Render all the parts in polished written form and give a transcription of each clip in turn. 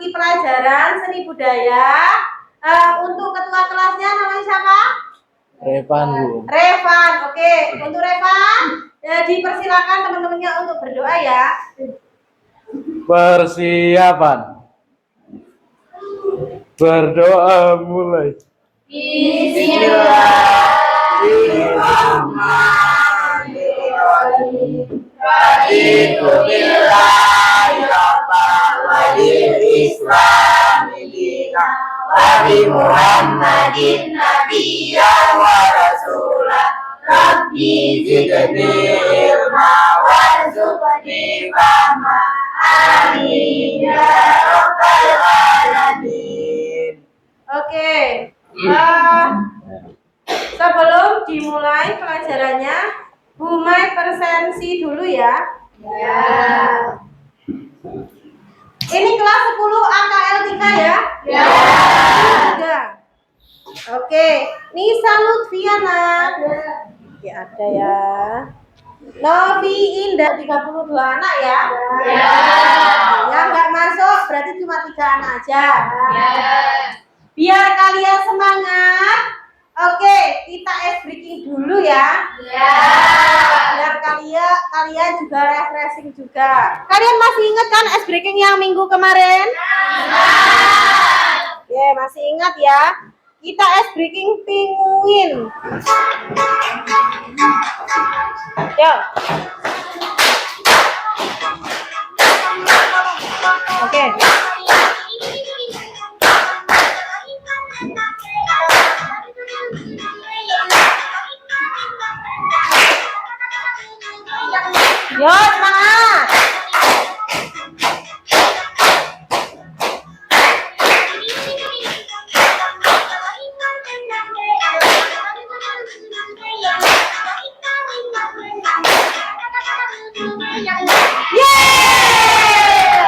memasuki pelajaran seni budaya. Untuk ketua kelasnya namanya siapa? Revan, Bu. Revan, oke. Untuk Revan, dipersilakan teman-temannya untuk berdoa ya. Persiapan. Berdoa mulai. Bismillahirrahmanirrahim. Raditu billahi rabban wa bil islami dinan wa bi Muhammadin nabiyyan wa rasulah. Rabbi zidni ilma warzuqni fahma. Amin ya rabbal alamin. Oke. Sebelum dimulai pelajarannya, Bu Mai presensi dulu ya. Ya. Ini kelas 10 AKL 3 ya? Ya. 3. Oke, Nisa Lutfiana. Oke, ada ya. Novi Indah 32 anak ya? Ya. Yang nggak masuk berarti cuma 3 anak aja. Ya. Biar kalian semangat. Oke, kita ice breaking dulu ya. Ya. Biar kalian juga refreshing juga. Kalian masih ingat kan ice breaking yang minggu kemarin? Ya, masih ingat ya. Kita ice breaking penguin. Yuk. Oke. Yo, semangat.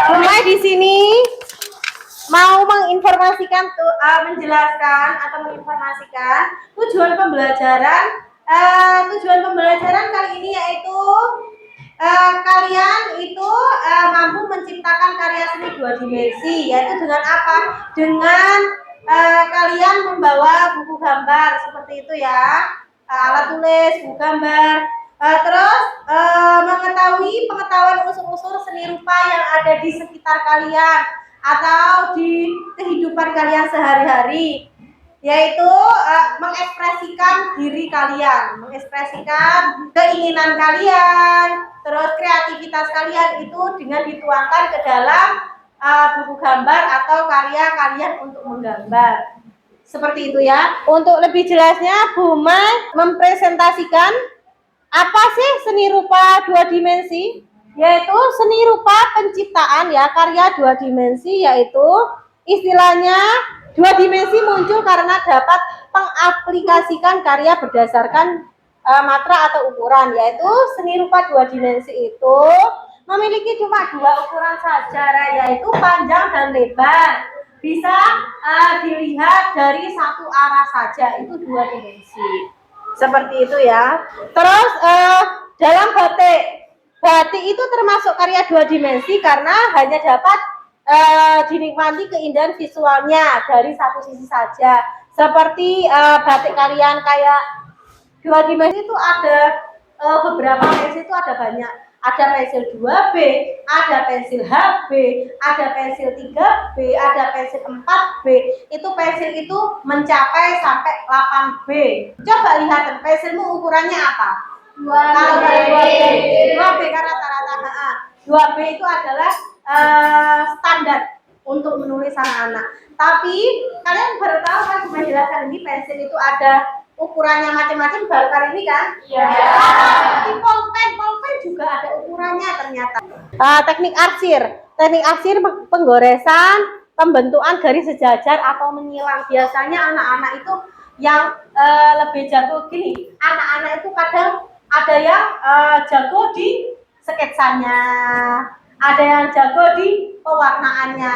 Mulai di sini mau menginformasikan menjelaskan atau menginformasikan tujuan pembelajaran. Tujuan pembelajaran kali ini yaitu kalian itu mampu menciptakan karya seni 2 dimensi, yaitu dengan apa? Dengan kalian membawa buku gambar seperti itu ya, alat tulis, buku gambar, terus mengetahui pengetahuan unsur-unsur seni rupa yang ada di sekitar kalian atau di kehidupan kalian sehari-hari, yaitu mengekspresikan diri kalian, mengekspresikan keinginan kalian, terus kreativitas kalian itu dengan dituangkan ke dalam buku gambar atau karya kalian untuk menggambar. Seperti itu ya. Untuk lebih jelasnya, Bu Mai mempresentasikan apa sih seni rupa 2 dimensi? Yaitu seni rupa penciptaan ya, karya 2 dimensi, yaitu istilahnya 2 dimensi muncul karena dapat mengaplikasikan karya berdasarkan matra atau ukuran, yaitu seni rupa 2 dimensi itu memiliki cuma 2 ukuran saja, yaitu panjang dan lebar. Bisa dilihat dari satu arah saja, itu 2 dimensi. Seperti itu ya. Terus dalam batik itu termasuk karya 2 dimensi karena hanya dapat dinikmati keindahan visualnya dari satu sisi saja. Seperti batik kalian kayak 2 dimensi itu ada beberapa pensil itu ada banyak. Ada pensil 2B, ada pensil HB, ada pensil 3B, ada pensil 4B. Itu pensil itu mencapai sampai 8B. Coba lihat pensilmu ukurannya apa? 2B karena rata-rata 2B itu adalah standar untuk menulis anak-anak. Tapi kalian baru tahu kan, menjelaskan ini pensil itu ada ukurannya macam-macam baru kali ini kan? Iya. Seperti polpen juga ada ukurannya ternyata. Teknik arsir penggoresan, pembentukan garis sejajar atau menyilang. Biasanya anak-anak itu yang lebih jago gini. Anak-anak itu kadang ada yang jago di sketsanya, ada yang jago di pewarnaannya.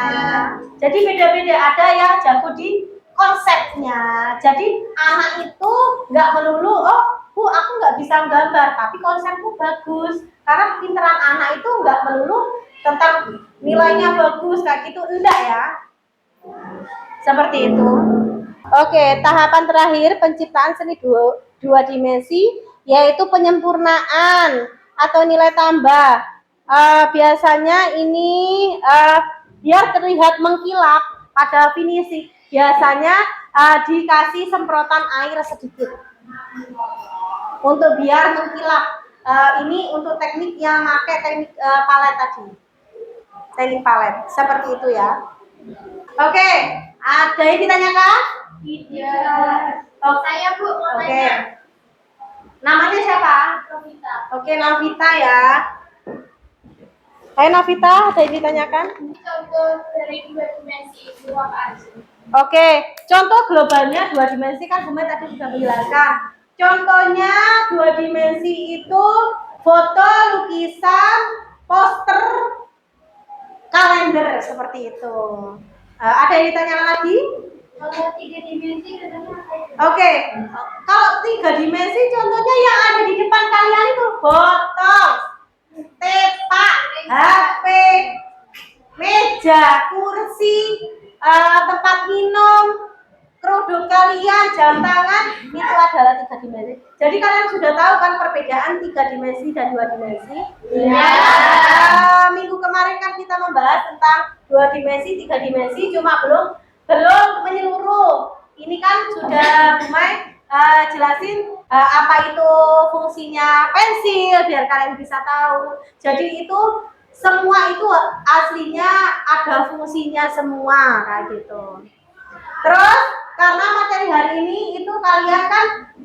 Jadi beda-beda, ada yang jago di konsepnya. Jadi anak itu nggak melulu Bu, aku nggak bisa gambar, tapi konsepku bagus. Karena pinteran anak itu nggak melulu tentang nilainya bagus kayak gitu, enggak ya. Seperti itu. Oke, tahapan terakhir penciptaan seni dua dimensi yaitu penyempurnaan atau nilai tambah. Biasanya ini biar terlihat mengkilap pada finishing, biasanya dikasih semprotan air sedikit untuk biar mengkilap. Ini untuk teknik yang pakai teknik palet tadi, teknik palet seperti itu ya. Oke, ada yang ditanyakan? Tidak. Oh, Saya Bu, mau oke. tanya. Namanya siapa? Novita. Oke, Novita ya. Hai Novita, ada yang ditanyakan? Contoh dari dua dimensi itu apa aja? Oke, contoh globalnya dua dimensi kan Bumi tadi sudah menjelaskan. Contohnya dua dimensi itu foto, lukisan, poster, kalender seperti itu. Ada yang ditanyakan lagi? Kalau tiga dimensi katanya apa ya? Oke, kalau tiga dimensi contohnya yang ada di depan kalian itu botol, tepak, HP, meja, kursi, tempat minum, kerudung kalian, jam tangan, itu adalah tiga dimensi. Jadi kalian sudah tahu kan perbedaan tiga dimensi dan dua dimensi? Ya. Minggu kemarin kan kita membahas tentang dua dimensi, tiga dimensi, cuma belum menyeluruh. Ini kan sudah mulai jelasin apa itu fungsinya pensil biar kalian bisa tahu. Jadi itu semua itu aslinya ada fungsinya semua kayak gitu. Terus karena materi hari ini itu kalian kan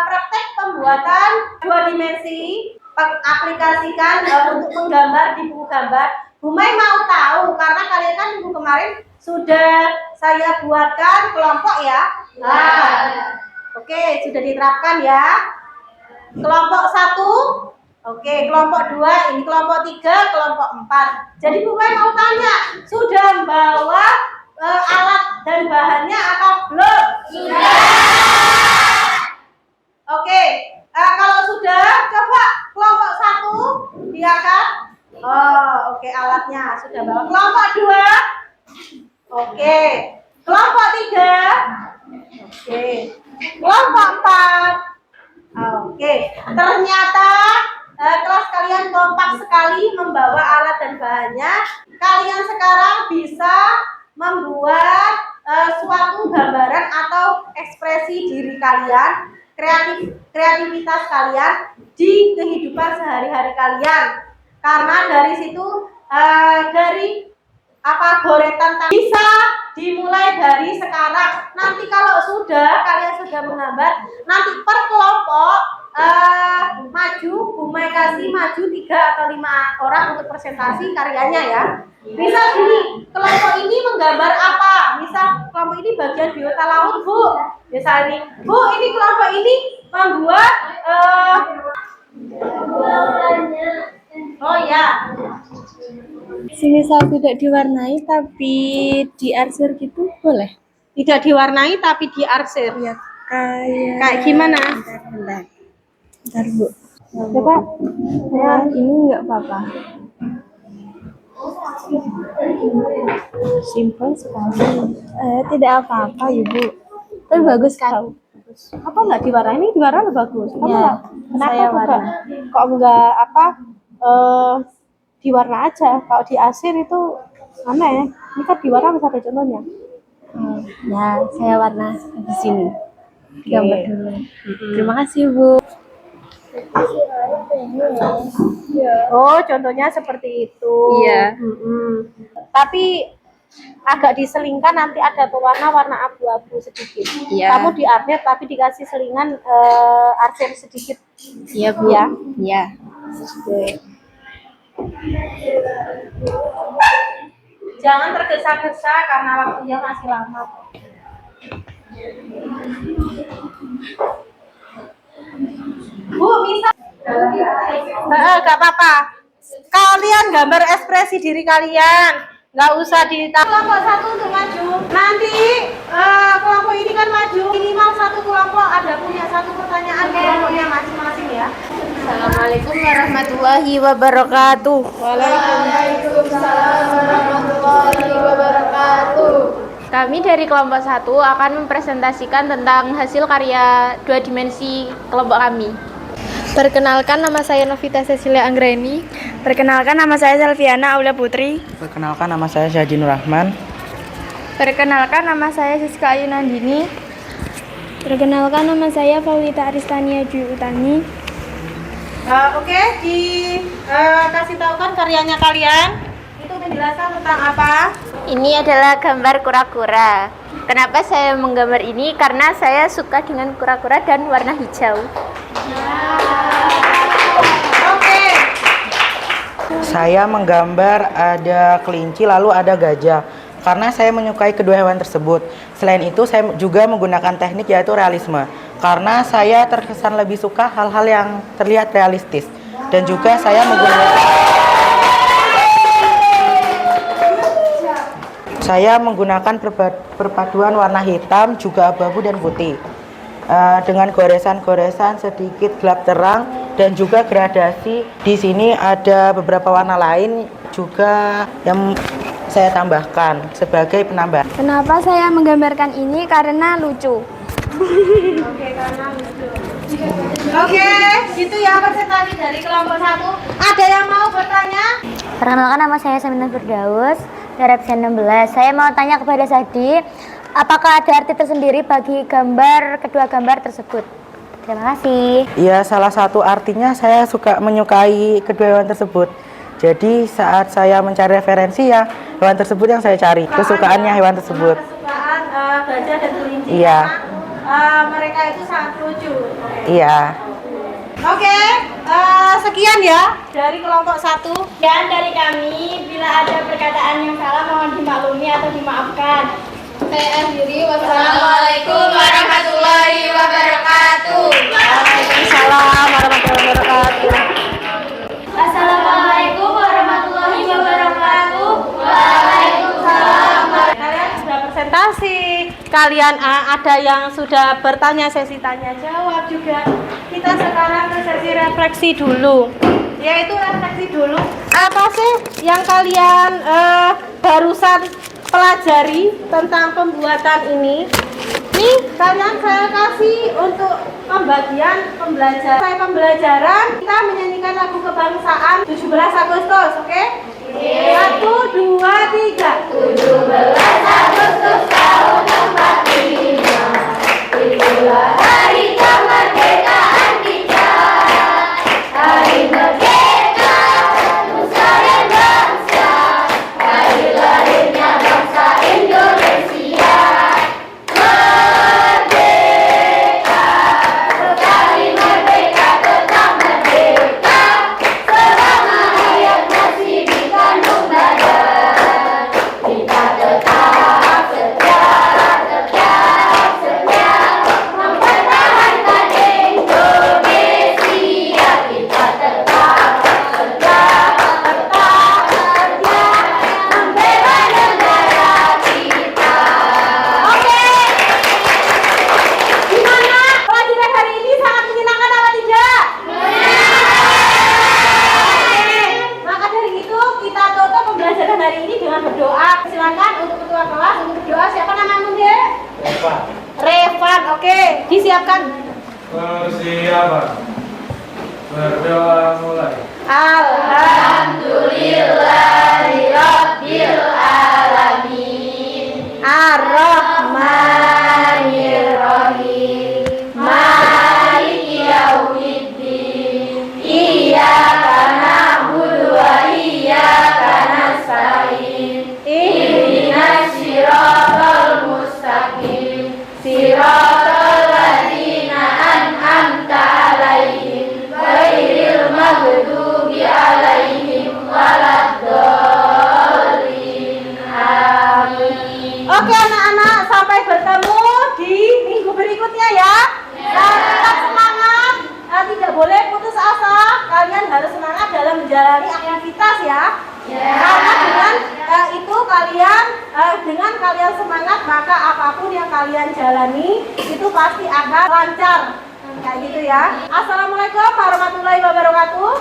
praktek pembuatan dua dimensi, aplikasikan untuk menggambar di buku gambar. Bu Mai mau tahu karena kalian kan minggu kemarin sudah saya buatkan kelompok ya. Oke, sudah diterapkan ya. Kelompok 1, oke, kelompok 2, ini kelompok 3, kelompok 4. Jadi Bu Mai mau tanya, sudah bawa alat dan bahannya atau belum? Sudah. Oke, kalau sudah, coba kelompok 1 diangkat. Oh, oke, alatnya sudah bawa. Kelompok 2, oke. Kelompok 3, oke. Kelompok 4, oke. Ternyata kelas kalian kompak sekali membawa alat dan bahannya. Kalian sekarang bisa membuat suatu gambaran atau ekspresi diri kalian, kreativitas kalian di kehidupan sehari-hari kalian. Karena dari situ dari goretan bisa dimulai dari sekarang. Nanti kalau kalian sudah menggambar, nanti per kelompok maju, Bu Mai kasih maju 3 atau 5 orang untuk presentasi karyanya ya. Misal gini, kelompok ini menggambar apa? Misal kelompok ini bagian biota laut, Bu. Misal ini, Bu, ini kelompok ini membuat oh ya. Semisal tidak diwarnai tapi diarsir gitu boleh? Tidak diwarnai tapi diarsir. Ya Kayak gimana? Bentar Bu. Coba. Ya, ini nggak apa-apa. Simpel sekali. Tidak apa-apa Ibu. Tapi bagus kan? Apa nggak diwarnai? Ini diwarnai bagus. Kamu Ya, nggak? Kenapa saya warna. kok enggak diwarna aja? Kalau diarsir itu aneh. Ini kan diwarna bisa ada contohnya. Ya, saya warna di sini. Gambar Oke. dulu. Terima kasih Bu. Oh, contohnya seperti itu. Iya. Tapi agak diselingkan nanti ada warna abu-abu sedikit. Iya. Kamu diarsir tapi dikasih selingan arsir sedikit. Iya Bu. Ya. Iya. Oke. Jangan tergesa-gesa karena waktunya masih lama. Bu, bisa? Gak apa-apa. Kalian gambar ekspresi diri kalian. Nggak usah kelompok 1 untuk maju. Nanti kelompok ini kan maju. Minimal 1 kelompok ada punya 1 pertanyaan kelompok kelompoknya masing-masing ya. Assalamualaikum warahmatullahi wabarakatuh. Waalaikumsalam warahmatullahi wabarakatuh. Kami dari kelompok 1 akan mempresentasikan tentang hasil karya 2 dimensi kelompok kami. Perkenalkan, nama saya Novita Cecilia Anggreni. Perkenalkan, nama saya Selviana Aulia Putri. Perkenalkan, nama saya Syahjinur Rahman. Perkenalkan, nama saya Siska Ayu Nandini. Perkenalkan, nama saya Faulita Aristania Dwi Utami. Oke, dikasih tahu kan karyanya kalian. Itu penjelasan tentang apa? Ini adalah gambar kura-kura. Kenapa saya menggambar ini? Karena saya suka dengan kura-kura dan warna hijau. Oke. Saya menggambar ada kelinci lalu ada gajah. Karena saya menyukai kedua hewan tersebut. Selain itu, saya juga menggunakan teknik yaitu realisme. Karena saya terkesan lebih suka hal-hal yang terlihat realistis. Dan juga saya menggunakan perpaduan warna hitam, juga abu-abu dan putih. Dengan goresan-goresan sedikit gelap terang dan juga gradasi. Di sini ada beberapa warna lain juga yang saya tambahkan sebagai penambah. Kenapa saya menggambarkan ini? Karena lucu. Oke, karena lucu. Oke, gitu ya presentasi dari kelompok 1. Ada yang mau bertanya? Perkenalkan, nama saya Samina Firdaus dari absen 16. Saya mau tanya kepada Sadi, apakah ada arti tersendiri bagi kedua gambar tersebut? Terima kasih. Ya, salah satu artinya saya menyukai kedua hewan tersebut. Jadi saat saya mencari referensi ya hewan tersebut yang saya cari, kesukaannya hewan tersebut. Kesukaan gajah dan kelinci. Iya. Mereka itu sangat lucu. Iya. Oke, sekian ya dari kelompok 1. Dan dari kami, bila ada perkataan yang salah mohon dimaklumi atau dimaafkan. Saya akhiri. Wassalamualaikum warahmatullahi wabarakatuh. Waalaikumsalam warahmatullahi wabarakatuh. Assalamualaikum warahmatullahi wabarakatuh. Waalaikumsalam. Kalian sudah presentasi, kalian ada yang sudah bertanya, sesi tanya jawab juga. Kita sekarang ke sesi refleksi dulu. Yaitu refleksi dulu. Apa sih yang kalian barusan pelajari tentang pembuatan ini? Nih, kalian saya kasih untuk pembelajaran. Kita menyanyikan lagu kebangsaan 17 Agustus, oke? 1, 2, 3. 17 Agustus tahun 45. Itulah hari kemerdekaan kita. Hari merdeka, nusa dan bangsa. Hari lahirnya bangsa Indonesia. Merdeka, sekali merdeka tetap merdeka. Selama hayat masih dikandung badan, kita tetap setia mempertahankan Indonesia. Kita tetap setia membela negara kita. Oke. Gimana? Pelajaran hari ini sangat menyenangkan apa tidak? Maka dari itu kita tutup pembelajaran hari ini dengan berdoa. Silakan untuk ketua kelas untuk berdoa. Siapa namamu, Dek? Revan. Oke, disiapkan. Persiapan. Berdoa mulai. Alhamdulillahirabbil alamin. Ar-Rahmanir-Rahim. Maliki yaumiddin. Iyyaka na'budu wa iyyaka nasta'in. Ihdinas siratal mustaqim. Siratal ladzina an'amta 'alaihim ghairil maghdubi 'alaihim waladdallin. Amin. Oke anak-anak, sampai bertemu di minggu berikutnya ya. Tetap semangat, tidak boleh putus asa. Kalian harus semangat dalam menjalani aktivitas ya. Karena dengan kalian semangat, maka apapun yang kalian jalani itu pasti akan lancar Kayak gitu ya. Assalamualaikum warahmatullahi wabarakatuh.